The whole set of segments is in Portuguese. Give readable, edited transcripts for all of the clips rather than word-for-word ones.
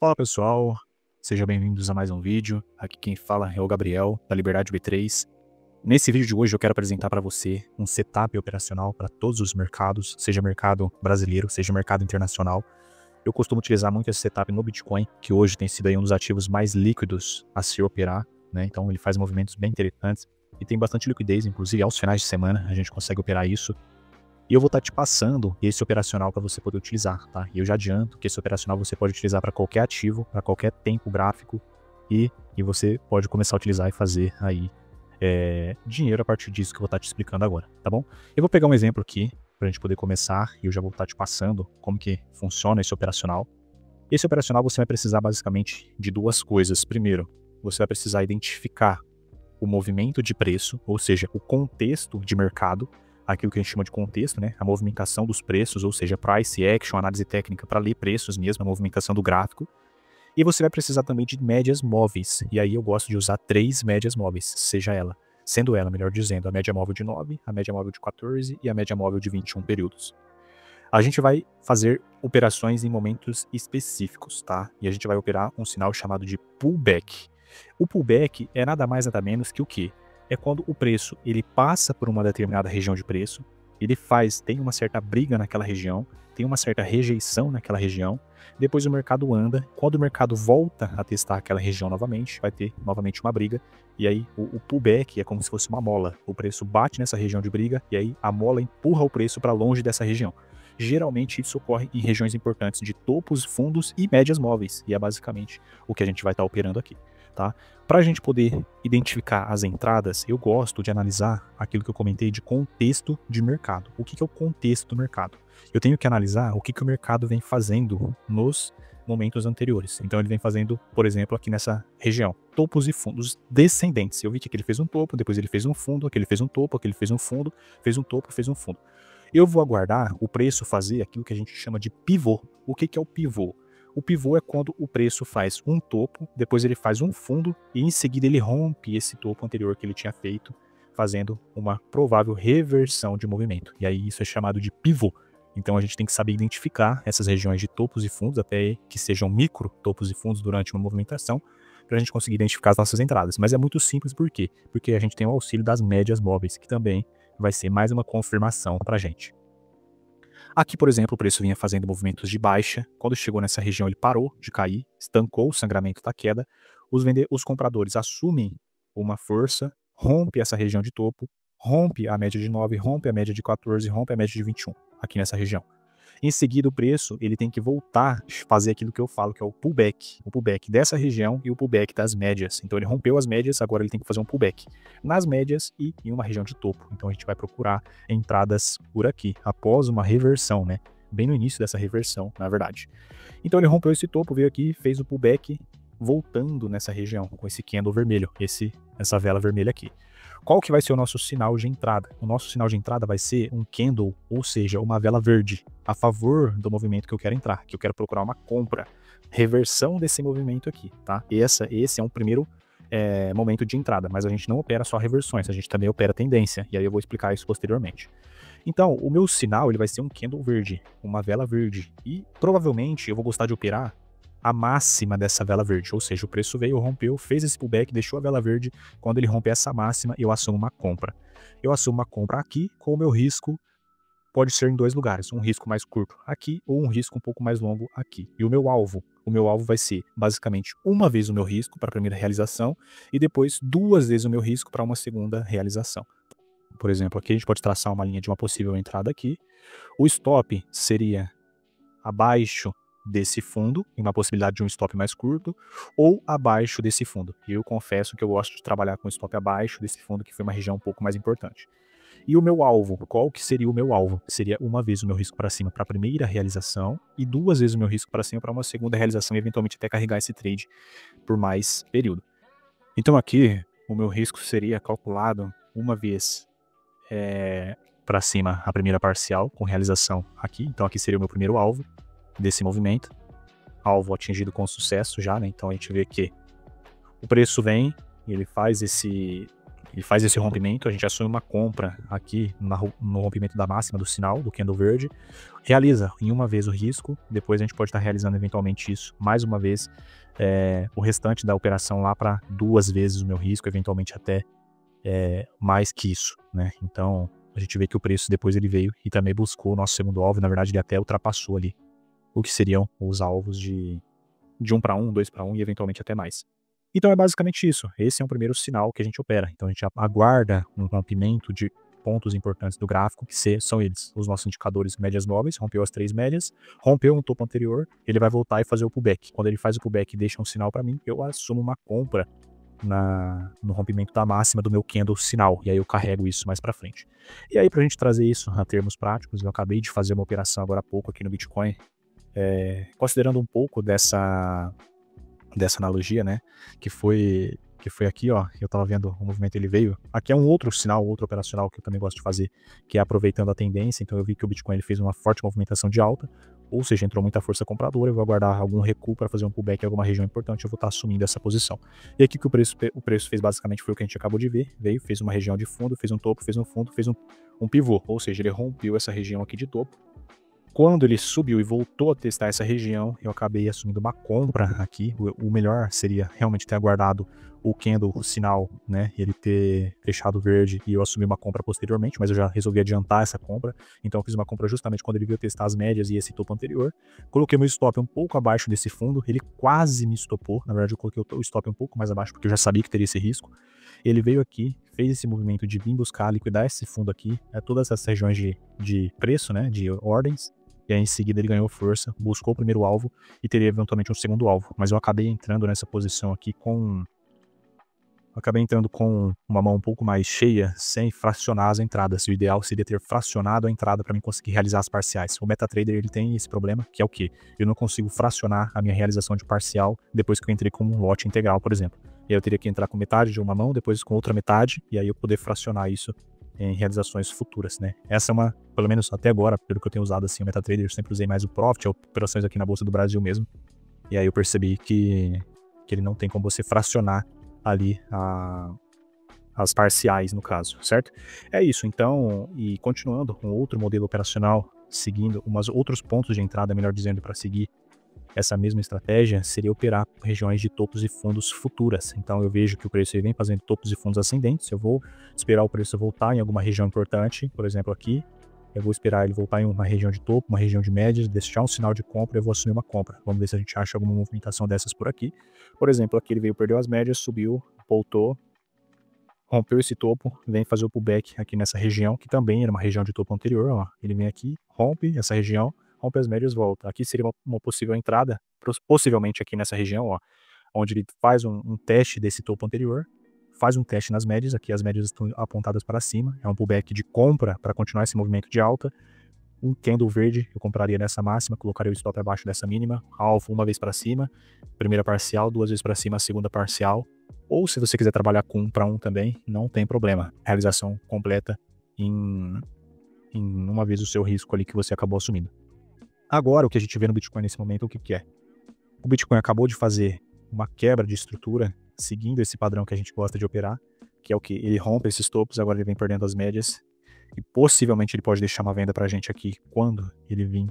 Fala pessoal, sejam bem-vindos a mais um vídeo. Aqui quem fala é o Gabriel, da Liberdade B3. Nesse vídeo de hoje eu quero apresentar para você um setup operacional para todos os mercados, seja mercado brasileiro, seja mercado internacional. Eu costumo utilizar muito esse setup no Bitcoin, que hoje tem sido aí um dos ativos mais líquidos a se operar, né? Então ele faz movimentos bem interessantes e tem bastante liquidez, inclusive aos finais de semana a gente consegue operar isso. E eu vou estar te passando esse operacional para você poder utilizar, tá? E eu já adianto que esse operacional você pode utilizar para qualquer ativo, para qualquer tempo gráfico e você pode começar a utilizar e fazer aí dinheiro a partir disso que eu vou estar te explicando agora, tá bom? Eu vou pegar um exemplo aqui para a gente poder começar e eu já vou estar te passando como que funciona esse operacional. Esse operacional você vai precisar basicamente de duas coisas. Primeiro, você vai precisar identificar o movimento de preço, ou seja, o contexto de mercado, aquilo que a gente chama de contexto, né? A movimentação dos preços, ou seja, price action, análise técnica para ler preços mesmo, a movimentação do gráfico. E você vai precisar também de médias móveis, e aí eu gosto de usar 3 médias móveis, sendo ela, melhor dizendo, a média móvel de 9, a média móvel de 14 e a média móvel de 21 períodos. A gente vai fazer operações em momentos específicos, tá? E a gente vai operar um sinal chamado de pullback. O pullback é nada mais nada menos que o quê? É quando o preço ele passa por uma determinada região de preço, tem uma certa briga naquela região, tem uma certa rejeição naquela região, depois o mercado anda, quando o mercado volta a testar aquela região novamente, vai ter novamente uma briga, e aí o pullback é como se fosse uma mola, o preço bate nessa região de briga, e aí a mola empurra o preço para longe dessa região. Geralmente isso ocorre em regiões importantes de topos, fundos e médias móveis, e é basicamente o que a gente vai estar operando aqui. Tá? Para a gente poder identificar as entradas, eu gosto de analisar aquilo que eu comentei de contexto de mercado. O que é o contexto do mercado? Eu tenho que analisar o que o mercado vem fazendo nos momentos anteriores. Então ele vem fazendo, por exemplo, aqui nessa região, topos e fundos descendentes. Eu vi que aqui ele fez um topo, depois ele fez um fundo, aqui ele fez um topo, aqui ele fez um fundo, fez um topo, fez um fundo. Eu vou aguardar o preço fazer aquilo que a gente chama de pivô. O que é o pivô? O pivô é quando o preço faz um topo, depois ele faz um fundo e em seguida ele rompe esse topo anterior que ele tinha feito, fazendo uma provável reversão de movimento. E aí isso é chamado de pivô. Então a gente tem que saber identificar essas regiões de topos e fundos, até que sejam micro topos e fundos durante uma movimentação, para a gente conseguir identificar as nossas entradas. Mas é muito simples, por quê? Porque a gente tem o auxílio das médias móveis, que também vai ser mais uma confirmação para a gente. Aqui, por exemplo, o preço vinha fazendo movimentos de baixa. Quando chegou nessa região, ele parou de cair, estancou o sangramento da queda. Os compradores assumem uma força, rompe essa região de topo, rompe a média de 9, rompe a média de 14, rompe a média de 21, aqui nessa região. Em seguida, o preço ele tem que voltar a fazer aquilo que eu falo, que é o pullback dessa região e o pullback das médias. Então ele rompeu as médias, agora ele tem que fazer um pullback nas médias e em uma região de topo. Então a gente vai procurar entradas por aqui, após uma reversão, né? Bem no início dessa reversão, na verdade. Então ele rompeu esse topo, veio aqui, fez o pullback, voltando nessa região, com esse candle vermelho, essa vela vermelha aqui. Qual que vai ser o nosso sinal de entrada? O nosso sinal de entrada vai ser um candle, ou seja, uma vela verde, a favor do movimento que eu quero entrar, que eu quero procurar uma compra, reversão desse movimento aqui, tá? Esse é um primeiro momento de entrada, mas a gente não opera só reversões, a gente também opera tendência, e aí eu vou explicar isso posteriormente. Então, o meu sinal ele vai ser um candle verde, uma vela verde, e provavelmente eu vou gostar de operar a máxima dessa vela verde, ou seja, o preço veio, rompeu, fez esse pullback, deixou a vela verde, quando ele romper essa máxima, eu assumo uma compra. Eu assumo uma compra aqui, com o meu risco pode ser em 2 lugares, um risco mais curto aqui ou um risco um pouco mais longo aqui. E o meu alvo vai ser basicamente uma vez o meu risco para a primeira realização e depois 2 vezes o meu risco para uma segunda realização. Por exemplo, aqui a gente pode traçar uma linha de uma possível entrada aqui. O stop seria abaixo desse fundo, em uma possibilidade de um stop mais curto, ou abaixo desse fundo. E eu confesso que eu gosto de trabalhar com stop abaixo desse fundo, que foi uma região um pouco mais importante. E o meu alvo, qual que seria o meu alvo? Seria uma vez o meu risco para cima para a primeira realização e 2 vezes o meu risco para cima para uma segunda realização e eventualmente até carregar esse trade por mais período. Então aqui, o meu risco seria calculado uma vez para cima a primeira parcial com realização aqui. Então aqui seria o meu primeiro alvo desse movimento, alvo atingido com sucesso já, né? Então a gente vê que o preço vem e ele faz Ele faz esse rompimento, a gente assume uma compra aqui no rompimento da máxima do sinal, do candle verde, realiza em uma vez o risco, depois a gente pode estar realizando eventualmente isso mais uma vez, o restante da operação lá para 2 vezes o meu risco, eventualmente até mais que isso, né? Então a gente vê que o preço depois ele veio e também buscou o nosso segundo alvo, na verdade ele até ultrapassou ali o que seriam os alvos de 1 para 1, 2 para 1 e eventualmente até mais. Então é basicamente isso, esse é um primeiro sinal que a gente opera, então a gente aguarda um rompimento de pontos importantes do gráfico, que são eles, os nossos indicadores médias móveis, rompeu as 3 médias, rompeu um topo anterior, ele vai voltar e fazer o pullback. Quando ele faz o pullback e deixa um sinal para mim, eu assumo uma compra no rompimento da máxima do meu candle sinal, e aí eu carrego isso mais para frente. E aí pra gente trazer isso a termos práticos, eu acabei de fazer uma operação agora há pouco aqui no Bitcoin, considerando um pouco dessa analogia, né, que foi aqui, ó, eu tava vendo o movimento, ele veio, aqui é um outro sinal, outro operacional que eu também gosto de fazer, que é aproveitando a tendência, então eu vi que o Bitcoin ele fez uma forte movimentação de alta, ou seja, entrou muita força compradora, eu vou aguardar algum recuo para fazer um pullback em alguma região importante, eu vou estar assumindo essa posição. E aqui que o preço fez basicamente foi o que a gente acabou de ver, veio, fez uma região de fundo, fez um topo, fez um fundo, fez um pivô, ou seja, ele rompeu essa região aqui de topo. Quando ele subiu e voltou a testar essa região, eu acabei assumindo uma compra aqui. O melhor seria realmente ter aguardado o candle, o sinal, né, ele ter fechado verde e eu assumi uma compra posteriormente, mas eu já resolvi adiantar essa compra, então eu fiz uma compra justamente quando ele veio testar as médias e esse topo anterior. Coloquei meu stop um pouco abaixo desse fundo, ele quase me estopou, na verdade eu coloquei o stop um pouco mais abaixo porque eu já sabia que teria esse risco. Ele veio aqui, fez esse movimento de vir buscar liquidar esse fundo aqui, todas essas regiões de preço, né, de ordens. E aí em seguida ele ganhou força, buscou o primeiro alvo e teria eventualmente um segundo alvo. Mas eu acabei entrando nessa posição aqui com uma mão um pouco mais cheia, sem fracionar as entradas. O ideal seria ter fracionado a entrada para mim conseguir realizar as parciais. O MetaTrader ele tem esse problema, que é o quê? Eu não consigo fracionar a minha realização de parcial depois que eu entrei com um lote integral, por exemplo. E aí eu teria que entrar com metade de uma mão, depois com outra metade, e aí eu poder fracionar isso em realizações futuras, né? Essa é uma, pelo menos até agora, pelo que eu tenho usado assim o MetaTrader, eu sempre usei mais o Profit, operações aqui na Bolsa do Brasil mesmo. E aí eu percebi que ele não tem como você fracionar ali as parciais no caso, certo? É isso, então, e continuando com outro modelo operacional, seguindo outros pontos de entrada, melhor dizendo, para seguir essa mesma estratégia, seria operar regiões de topos e fundos futuras. Então eu vejo que o preço vem fazendo topos e fundos ascendentes, eu vou esperar o preço voltar em alguma região importante, por exemplo aqui, eu vou esperar ele voltar em uma região de topo, uma região de médias, deixar um sinal de compra, eu vou assumir uma compra. Vamos ver se a gente acha alguma movimentação dessas por aqui. Por exemplo, aqui ele veio, perdeu as médias, subiu, voltou, rompeu esse topo, vem fazer o pullback aqui nessa região, que também era uma região de topo anterior, ó. Ele vem aqui, rompe essa região, rompe as médias, volta. Aqui seria uma possível entrada, possivelmente aqui nessa região, ó, onde ele faz um teste desse topo anterior, faz um teste nas médias, aqui as médias estão apontadas para cima, é um pullback de compra para continuar esse movimento de alta. Um candle verde eu compraria nessa máxima, colocaria o stop abaixo dessa mínima, alvo uma vez para cima, primeira parcial, 2 vezes para cima, a segunda parcial. Ou se você quiser trabalhar com 1 para 1 também, não tem problema. Realização completa em uma vez o seu risco ali que você acabou assumindo. Agora, o que a gente vê no Bitcoin nesse momento, o que é? O Bitcoin acabou de fazer uma quebra de estrutura, seguindo esse padrão que a gente gosta de operar, que é o que? Ele rompe esses topos, agora ele vem perdendo as médias, e possivelmente ele pode deixar uma venda pra gente aqui quando ele vir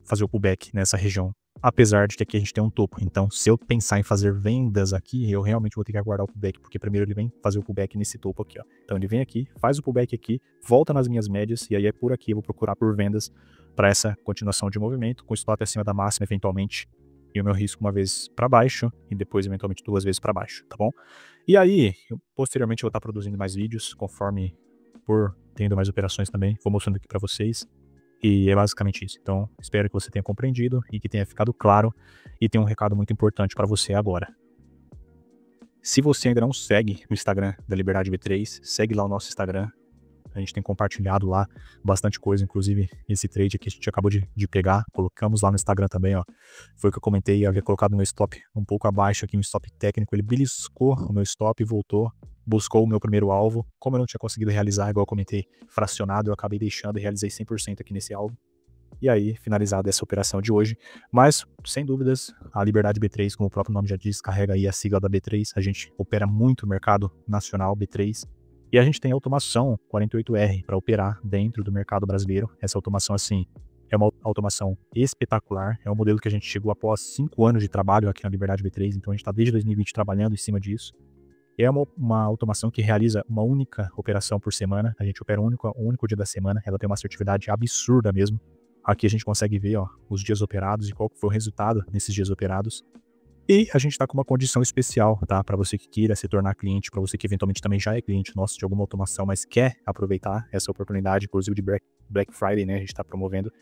fazer o pullback nessa região, apesar de que aqui a gente tem um topo. Então, se eu pensar em fazer vendas aqui, eu realmente vou ter que aguardar o pullback, porque primeiro ele vem fazer o pullback nesse topo aqui, ó. Então ele vem aqui, faz o pullback aqui, volta nas minhas médias, e aí é por aqui, eu vou procurar por vendas para essa continuação de movimento, com stop acima da máxima eventualmente, e o meu risco uma vez para baixo, e depois eventualmente 2 vezes para baixo, tá bom? E aí, posteriormente eu vou estar produzindo mais vídeos, conforme for tendo mais operações também, vou mostrando aqui para vocês. E é basicamente isso. Então, espero que você tenha compreendido e que tenha ficado claro. E tem um recado muito importante para você agora. Se você ainda não segue o Instagram da Liberdade B3, segue lá o nosso Instagram. A gente tem compartilhado lá bastante coisa, inclusive esse trade aqui a gente acabou de pegar, colocamos lá no Instagram também, ó. Foi o que eu comentei, eu havia colocado meu stop um pouco abaixo aqui, um stop técnico, ele beliscou o meu stop e voltou, buscou o meu primeiro alvo. Como eu não tinha conseguido realizar, igual eu comentei, fracionado, eu acabei deixando e realizei 100% aqui nesse alvo. E aí, finalizada essa operação de hoje, mas, sem dúvidas, a Liberdade B3, como o próprio nome já diz, carrega aí a sigla da B3, a gente opera muito o mercado nacional B3, e a gente tem a automação 48R para operar dentro do mercado brasileiro. Essa automação, assim, é uma automação espetacular, é um modelo que a gente chegou após 5 anos de trabalho aqui na Liberdade B3, então a gente está desde 2020 trabalhando em cima disso. É uma automação que realiza uma única operação por semana, a gente opera um único dia da semana, ela tem uma assertividade absurda mesmo. Aqui a gente consegue ver os dias operados e qual foi o resultado nesses dias operados. E a gente está com uma condição especial, tá? Para você que queira se tornar cliente, para você que eventualmente também já é cliente nosso de alguma automação, mas quer aproveitar essa oportunidade, inclusive de Black Friday, né? A gente está promovendo.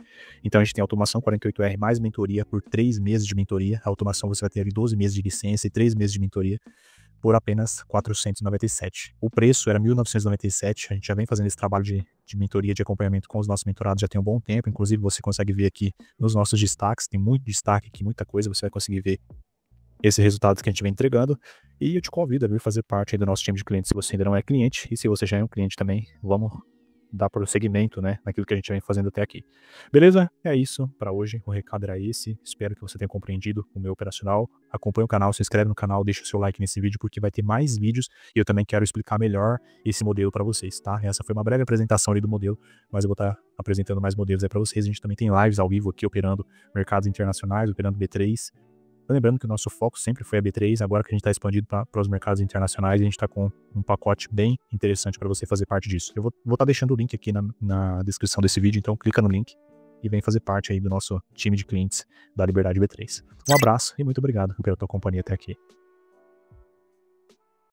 Então a gente tem automação 48R mais mentoria por 3 meses de mentoria. A automação você vai ter ali 12 meses de licença e 3 meses de mentoria por apenas R$ 497. O preço era R$ 1.997, a gente já vem fazendo esse trabalho de mentoria, de acompanhamento com os nossos mentorados já tem um bom tempo, inclusive você consegue ver aqui nos nossos destaques, tem muito destaque aqui, muita coisa, você vai conseguir ver esses resultados que a gente vem entregando, e eu te convido a vir fazer parte aí do nosso time de clientes se você ainda não é cliente, e se você já é um cliente também, vamos dar prosseguimento, né, naquilo que a gente vem fazendo até aqui. Beleza? É isso para hoje, o recado era esse, espero que você tenha compreendido o meu operacional, acompanha o canal, se inscreve no canal, deixa o seu like nesse vídeo, porque vai ter mais vídeos, e eu também quero explicar melhor esse modelo para vocês, tá? Essa foi uma breve apresentação ali do modelo, mas eu vou estar apresentando mais modelos aí para vocês, a gente também tem lives ao vivo aqui, operando mercados internacionais, operando B3, lembrando que o nosso foco sempre foi a B3, agora que a gente está expandido para os mercados internacionais, a gente está com um pacote bem interessante para você fazer parte disso. Eu vou estar deixando o link aqui na descrição desse vídeo, então clica no link e vem fazer parte aí do nosso time de clientes da Liberdade B3. Um abraço e muito obrigado pela tua companhia até aqui.